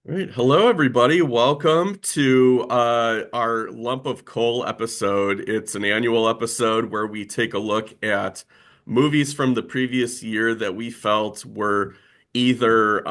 All right. Hello, everybody. Welcome to our Lump of Coal episode. It's an annual episode where we take a look at movies from the previous year that we felt were either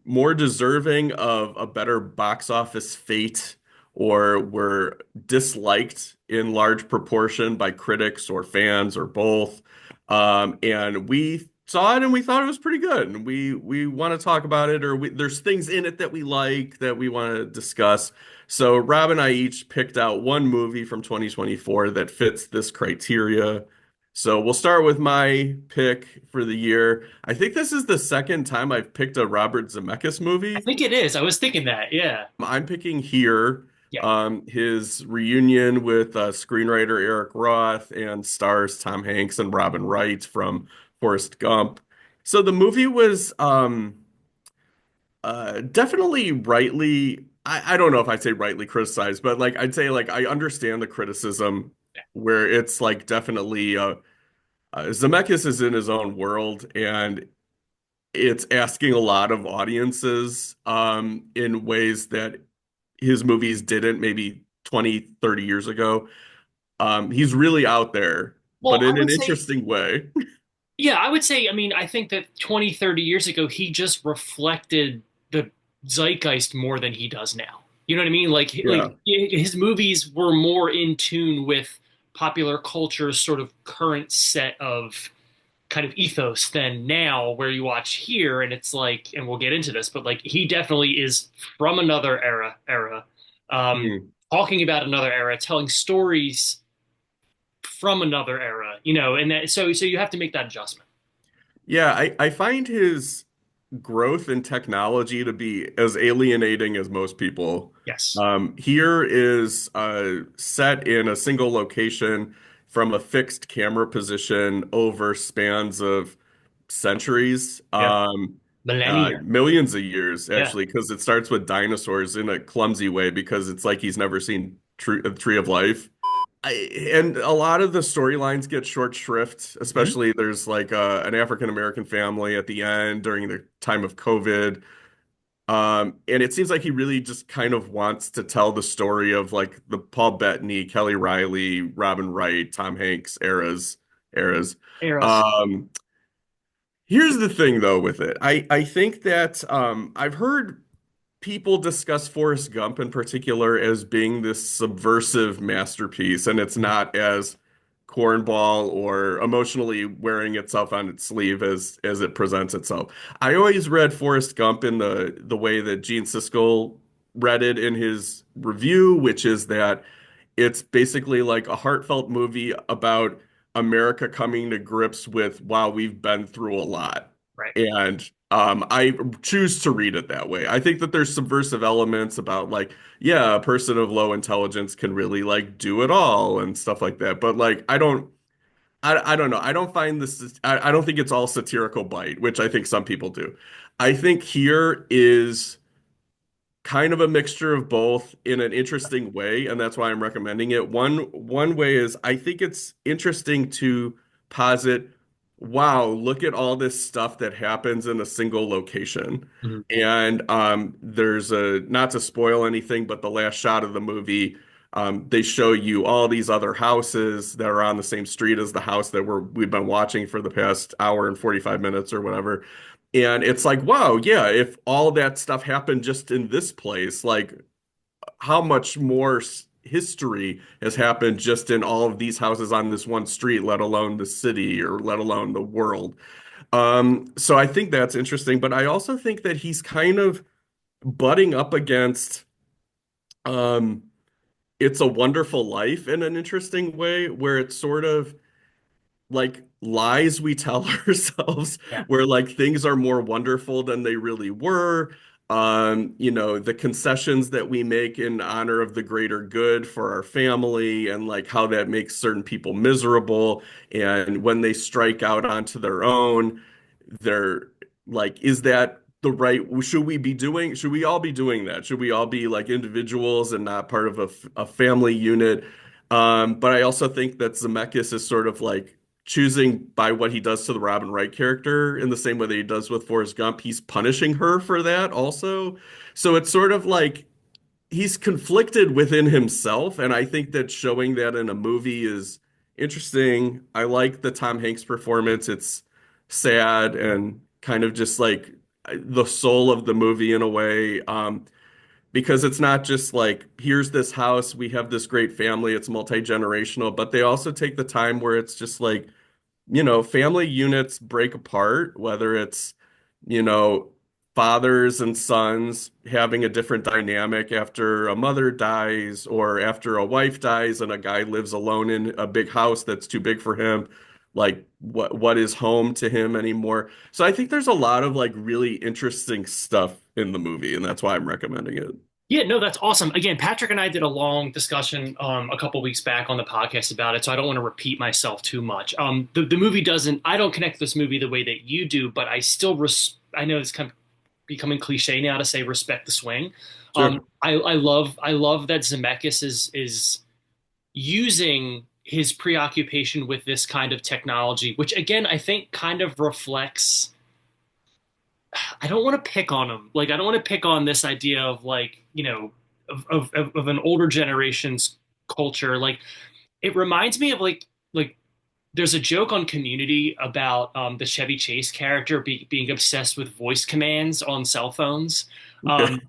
more deserving of a better box office fate or were disliked in large proportion by critics or fans or both. And we saw it and we thought it was pretty good. And we want to talk about it, or there's things in it that we like that we want to discuss. So Rob and I each picked out one movie from 2024 that fits this criteria. So we'll start with my pick for the year. I think this is the second time I've picked a Robert Zemeckis I movie. think it is. I was thinking that. Yeah. I'm picking here Yeah. his reunion with screenwriter Eric Roth and stars Tom Hanks and Robin Wright from Forrest Gump. So the movie was definitely rightly, I don't know if I'd say rightly criticized, but like I'd say like I understand the criticism where it's like definitely Zemeckis is in his own world and it's asking a lot of audiences in ways that his movies didn't maybe 20, 30 years ago. He's really out there, Well, but I in an would say, interesting way. yeah, I would say, I mean, I think that 20, 30 years ago, he just reflected the zeitgeist more than he does now. You know what I mean? Like Yeah. his movies were more in tune with popular culture's sort of current set of kind of ethos than now, where you watch here and it's like, and we'll get into this, but like he definitely is from another era, um, Hmm. talking about another era, telling stories from another era, and so you have to make that adjustment. Yeah, I find his growth in technology to be as alienating as most people. Yes. Here is set in a single location from a fixed camera position over spans of centuries, Yeah. Millennia. millions of years Yeah. actually, because it starts with dinosaurs in a clumsy way because it's like he's never seen a tree of life. I, and a lot of the storylines get short shrift, Mhm. especially there's like an African American family at the end during the time of COVID. And it seems like he really just kind of wants to tell the story of like the Paul Bettany, Kelly Riley, Robin Wright, Tom Hanks eras. Eras. Um, Here's the thing though with it. I think that I've heard people discuss Forrest Gump in particular as being this subversive masterpiece, and it's not as cornball or emotionally wearing itself on its sleeve as it presents itself. I always read Forrest Gump in the way that Gene Siskel read it in his review, which is that it's basically like a heartfelt movie about America coming to grips with, wow, we've been through a lot. Right. And I choose to read it that way. I think that there's subversive elements about like, yeah, a person of low intelligence can really like do it all and stuff like that. But like, I don't know. I don't find this, I don't think it's all satirical bite, which I think some people do. I think here is kind of a mixture of both in an interesting way, and that's why I'm recommending it. One way is I think it's interesting to posit, wow, look at all this stuff that happens in a single location. Mhm. And there's a not to spoil anything, but the last shot of the movie, they show you all these other houses that are on the same street as the house that we've been watching for the past hour and 45 minutes or whatever. And it's like, wow, yeah, if all that stuff happened just in this place, like how much more history has happened just in all of these houses on this one street, let alone the city or let alone the world. So I think that's interesting, but I also think that he's kind of butting up against um It's a Wonderful Life in an interesting way, where it's sort of like lies we tell ourselves Yeah. where like things are more wonderful than they really were. The concessions that we make in honor of the greater good for our family and like how that makes certain people miserable. And when they strike out onto their own, they're like, is that the right, should we all be doing that? Should we all be like individuals and not part of a family unit? But I also think that Zemeckis is sort of like choosing by what he does to the Robin Wright character in the same way that he does with Forrest Gump. He's punishing her for that also. So it's sort of like he's conflicted within himself, and I think that showing that in a movie is interesting. I like the Tom Hanks performance. It's sad and kind of just like the soul of the movie in a way. Because it's not just like, here's this house, we have this great family, it's multi-generational, but they also take the time where it's just like, family units break apart, whether it's, you know, fathers and sons having a different dynamic after a mother dies or after a wife dies and a guy lives alone in a big house that's too big for him. Like what is home to him anymore? So I think there's a lot of like really interesting stuff in the movie, and that's why I'm recommending it. Yeah, no, that's awesome. Again, Patrick and I did a long discussion a couple weeks back on the podcast about it, so I don't want to repeat myself too much. The movie doesn't, I don't connect this movie the way that you do, but I still, I know it's kind of becoming cliche now to say respect the swing. Sure. I love that Zemeckis is using his preoccupation with this kind of technology, which again, I think kind of reflects. I don't want to pick on him. Like, I don't want to pick on this idea of like, of an older generation's culture. Like, it reminds me of like there's a joke on Community about the Chevy Chase character being obsessed with voice commands on cell phones. Um,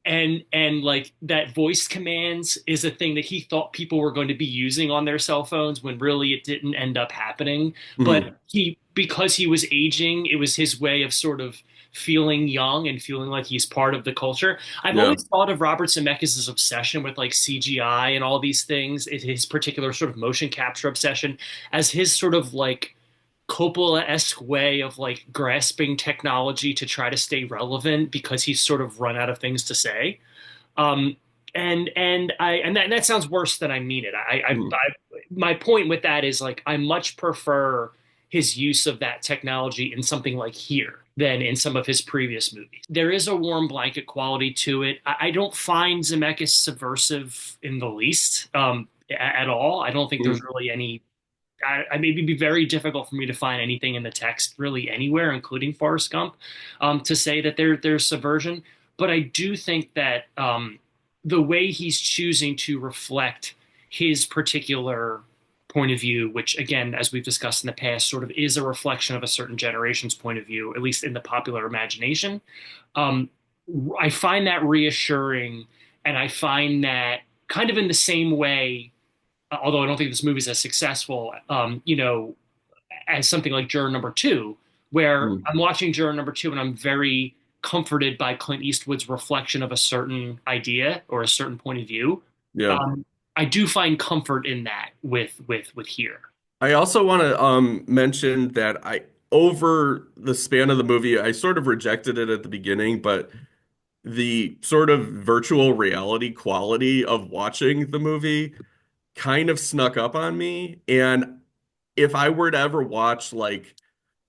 Okay. and like that voice commands is a thing that he thought people were going to be using on their cell phones when really it didn't end up happening. Mhm. But because he was aging, it was his way of sort of feeling young and feeling like he's part of the culture. I've Yeah. always thought of Robert Zemeckis' obsession with like CGI and all these things, his particular sort of motion capture obsession, as his sort of like Coppola-esque way of like grasping technology to try to stay relevant because he's sort of run out of things to say. Um, and that sounds worse than I mean it. Mhm. My point with that is like I much prefer his use of that technology in something like Here than in some of his previous movies. There is a warm blanket quality to it. I don't find Zemeckis subversive in the least, at all. I don't think there's Mhm. really any. I maybe be very difficult for me to find anything in the text really anywhere, including Forrest Gump, to say that there's subversion. But I do think that the way he's choosing to reflect his particular point of view, which again, as we've discussed in the past, sort of is a reflection of a certain generation's point of view, at least in the popular imagination. Um, I find that reassuring, and I find that kind of in the same way, although I don't think this movie's as successful, as something like Juror Number Two, where Mhm. I'm watching Juror Number Two and I'm very comforted by Clint Eastwood's reflection of a certain idea or a certain point of view. Yeah. Um, I do find comfort in that with Here. I also want to mention that I over the span of the movie, I sort of rejected it at the beginning, but the sort of virtual reality quality of watching the movie kind of snuck up on me. And if I were to ever watch like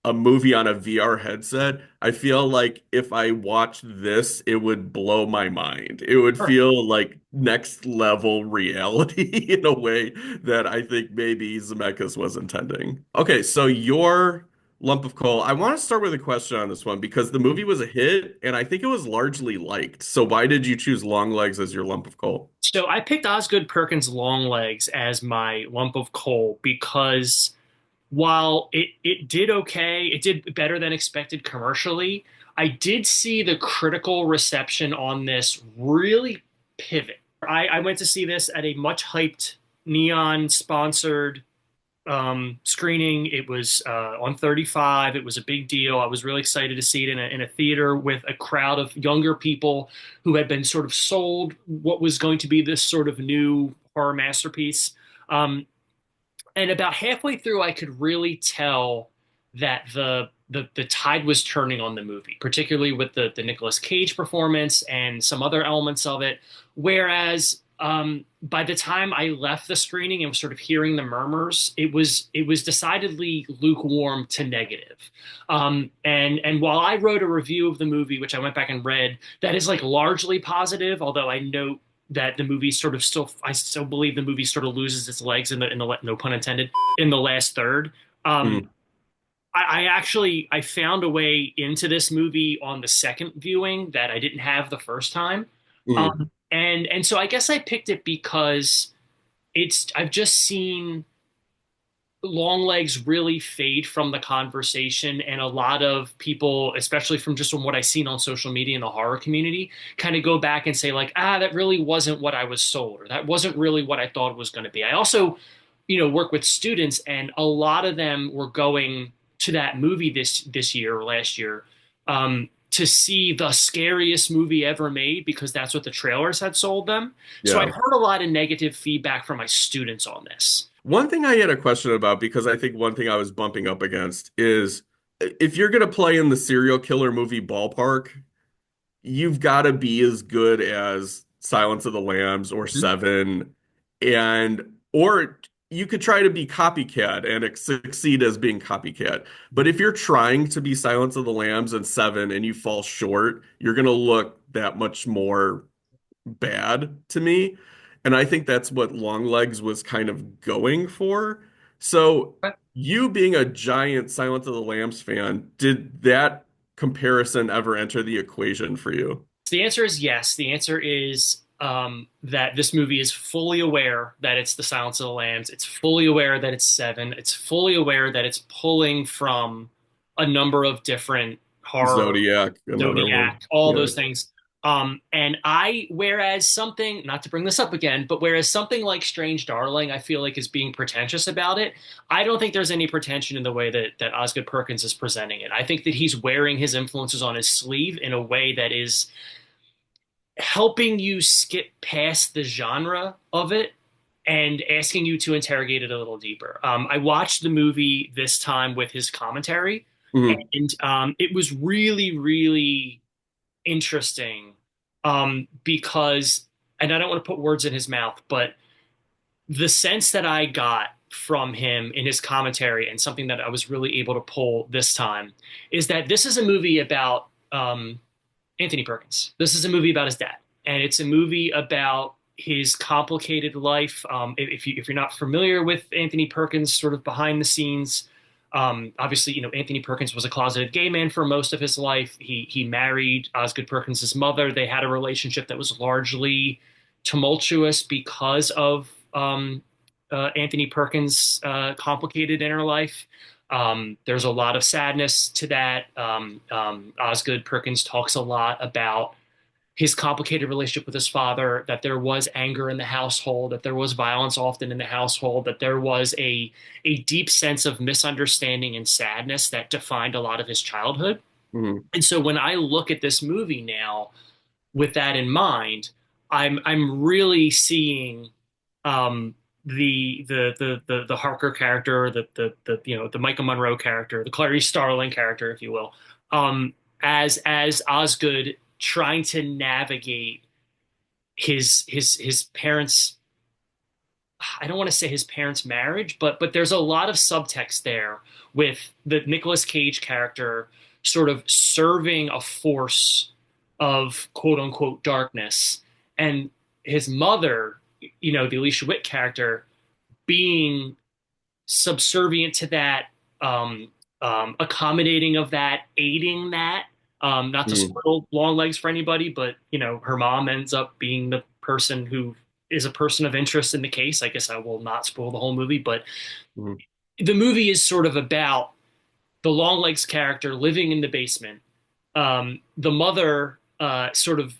a movie on a VR headset, I feel like if I watched this, it would blow my mind. It would Sure. feel like next level reality in a way that I think maybe Zemeckis was intending. Okay, so your lump of coal. I want to start with a question on this one because the movie was a hit and I think it was largely liked. So why did you choose Longlegs as your lump of coal? So I picked Osgood Perkins' Longlegs as my lump of coal because while it did okay, it did better than expected commercially. I did see the critical reception on this really pivot. I went to see this at a much hyped neon sponsored screening. It was on 35. It was a big deal. I was really excited to see it in a theater with a crowd of younger people who had been sort of sold what was going to be this sort of new horror masterpiece. Um, and about halfway through, I could really tell that the tide was turning on the movie, particularly with the Nicolas Cage performance and some other elements of it. Whereas by the time I left the screening and was sort of hearing the murmurs, it was decidedly lukewarm to negative. And while I wrote a review of the movie, which I went back and read, that is like largely positive, although I note that the movie sort of still, I still believe the movie sort of loses its legs in the no pun intended, in the last third. Um, Mm, I actually I found a way into this movie on the second viewing that I didn't have the first time. mm, And so I guess I picked it because I've just seen Longlegs really fade from the conversation, and a lot of people, especially from what I've seen on social media in the horror community, kind of go back and say like, that really wasn't what I was sold, or that wasn't really what I thought it was going to be. I also, work with students, and a lot of them were going to that movie this year or last year, to see the scariest movie ever made because that's what the trailers had sold them. So I yeah. heard a lot of negative feedback from my students on this. One thing I had a question about, because I think one thing I was bumping up against is if you're going to play in the serial killer movie ballpark, you've got to be as good as Silence of the Lambs or Seven, or you could try to be copycat and succeed as being copycat. But if you're trying to be Silence of the Lambs and Seven and you fall short, you're going to look that much more bad to me. And I think that's what Longlegs was kind of going for. So, you being a giant Silence of the Lambs fan, did that comparison ever enter the equation for you? The answer is yes. The answer is that this movie is fully aware that it's The Silence of the Lambs. It's fully aware that it's Seven. It's fully aware that it's pulling from a number of different horror, Zodiac, another one. Zodiac, all Yeah. those things. Whereas something, not to bring this up again, but whereas something like Strange Darling, I feel like is being pretentious about it. I don't think there's any pretension in the way that Osgood Perkins is presenting it. I think that he's wearing his influences on his sleeve in a way that is helping you skip past the genre of it and asking you to interrogate it a little deeper. I watched the movie this time with his commentary, Mhm. and it was really, really interesting because, and I don't want to put words in his mouth, but the sense that I got from him in his commentary and something that I was really able to pull this time is that this is a movie about Anthony Perkins. This is a movie about his dad, and it's a movie about his complicated life. If you're not familiar with Anthony Perkins, sort of behind the scenes, obviously, Anthony Perkins was a closeted gay man for most of his life. He married Osgood Perkins' mother. They had a relationship that was largely tumultuous because of Anthony Perkins' complicated inner life. There's a lot of sadness to that. Osgood Perkins talks a lot about his complicated relationship with his father, that there was anger in the household, that there was violence often in the household, that there was a deep sense of misunderstanding and sadness that defined a lot of his childhood. Mhm. And so when I look at this movie now with that in mind, I'm really seeing um, the Harker character, the Michael Monroe character, the Clarice Starling character, if you will, as Osgood trying to navigate his parents. I don't want to say his parents' marriage, but there's a lot of subtext there with the Nicolas Cage character sort of serving a force of quote unquote darkness, and his mother, the Alicia Witt character, being subservient to that, accommodating of that, aiding that. Not to Mhm. spoil long legs for anybody, but her mom ends up being the person who is a person of interest in the case. I guess I will not spoil the whole movie, but Mhm. the movie is sort of about the long legs character living in the basement, the mother sort of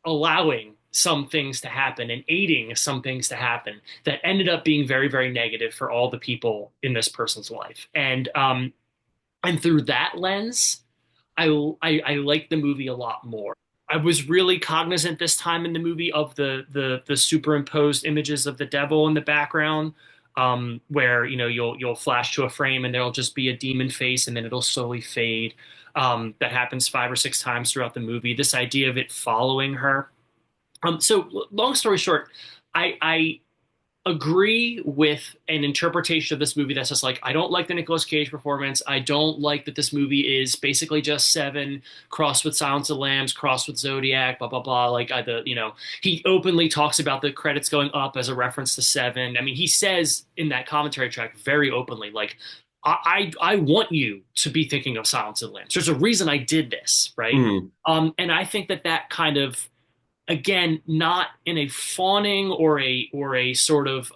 allowing some things to happen and aiding some things to happen that ended up being very, very negative for all the people in this person's life. And through that lens, I like the movie a lot more. I was really cognizant this time in the movie of the superimposed images of the devil in the background, where you'll flash to a frame and there'll just be a demon face and then it'll slowly fade. That happens 5 or 6 times throughout the movie. This idea of it following her. So long story short, I agree with an interpretation of this movie that's just like, I don't like the Nicolas Cage performance. I don't like that this movie is basically just Seven crossed with Silence of the Lambs, crossed with Zodiac, blah blah blah. Like he openly talks about the credits going up as a reference to Seven. I mean, he says in that commentary track very openly, like, I want you to be thinking of Silence of the Lambs. There's a reason I did this, right? Mhm. And I think that that kind of, again, not in a fawning or a sort of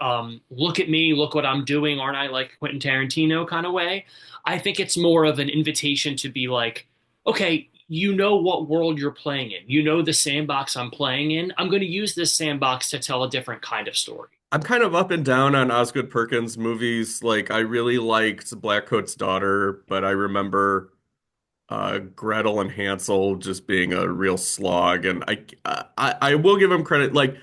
look at me, look what I'm doing, aren't I like Quentin Tarantino kind of way. I think it's more of an invitation to be like, okay, you know what world you're playing in. You know the sandbox I'm playing in. I'm going to use this sandbox to tell a different kind of story. I'm kind of up and down on Osgood Perkins movies. Like I really liked Blackcoat's Daughter, but I remember Gretel and Hansel just being a real slog. And I will give him credit. Like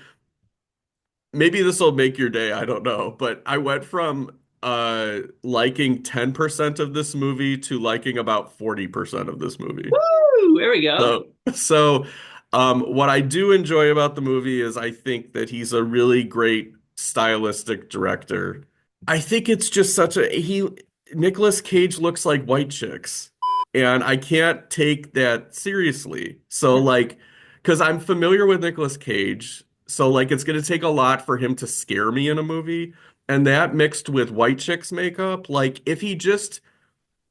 maybe this will make your day, I don't know, but I went from liking 10% of this movie to liking about 40% of this movie. Woo! There we go. So what I do enjoy about the movie is I think that he's a really great stylistic director. I think it's just such a he Nicolas Cage looks like white chicks, and I can't take that seriously. So like, because I'm familiar with Nicolas Cage, so like it's gonna take a lot for him to scare me in a movie, and that mixed with white chicks makeup, like if he just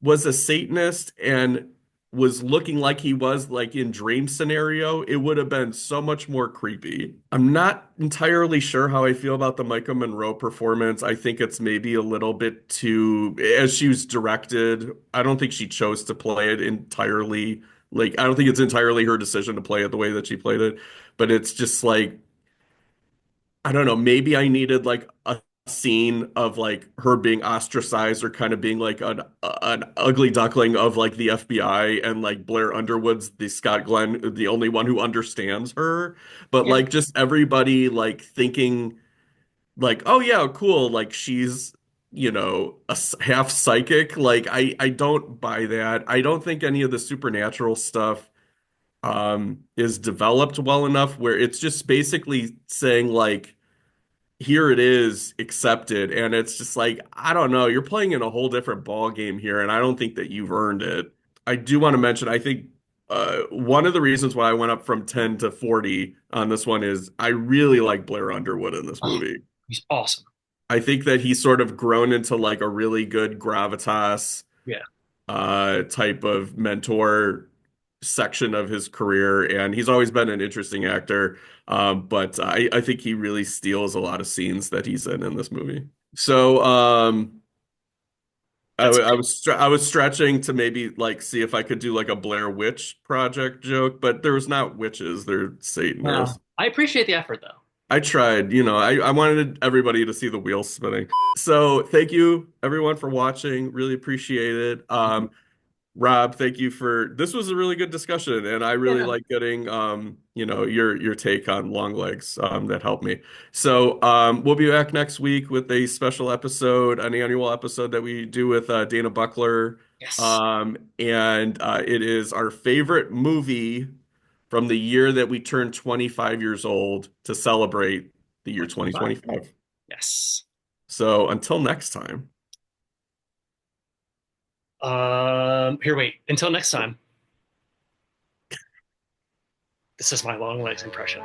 was a Satanist and was looking like he was like in Dream scenario, it would have been so much more creepy. I'm not entirely sure how I feel about the Micah Monroe performance. I think it's maybe a little bit too, as she was directed, I don't think she chose to play it entirely. Like, I don't think it's entirely her decision to play it the way that she played it, but it's just like I don't know, maybe I needed like a scene of like her being ostracized or kind of being like an ugly duckling of like the FBI and like Blair Underwood's the Scott Glenn, the only one who understands her. But Yeah. like just everybody like thinking like, oh yeah, cool, like she's half psychic. Like I don't buy that. I don't think any of the supernatural stuff is developed well enough where it's just basically saying like here it is accepted and it's just like I don't know, you're playing in a whole different ball game here and I don't think that you've earned it. I do want to mention I think one of the reasons why I went up from 10 to 40 on this one is I really like Blair Underwood in this Oh, movie. he's awesome. I think that he's sort of grown into like a really good gravitas Yeah. type of mentor section of his career, and he's always been an interesting actor. But I think he really steals a lot of scenes that he's in this movie. So That's I was stretching to maybe like see if I could do like a Blair Witch Project joke, but there was not witches, they're no. Satanists. I appreciate the effort though. I tried, I wanted everybody to see the wheels spinning. So thank you everyone for watching. Really appreciate it. Rob, thank you for this was a really good discussion and I Yeah, really no. like getting your take on Longlegs that helped me. So we'll be back next week with a special episode, an annual episode that we do with Dana Buckler. Yes. And it is our favorite movie from the year that we turned 25 years old to celebrate the year 2025. 2025. Yes. So until next time. Here, wait. Until next time. This is my long legs impression.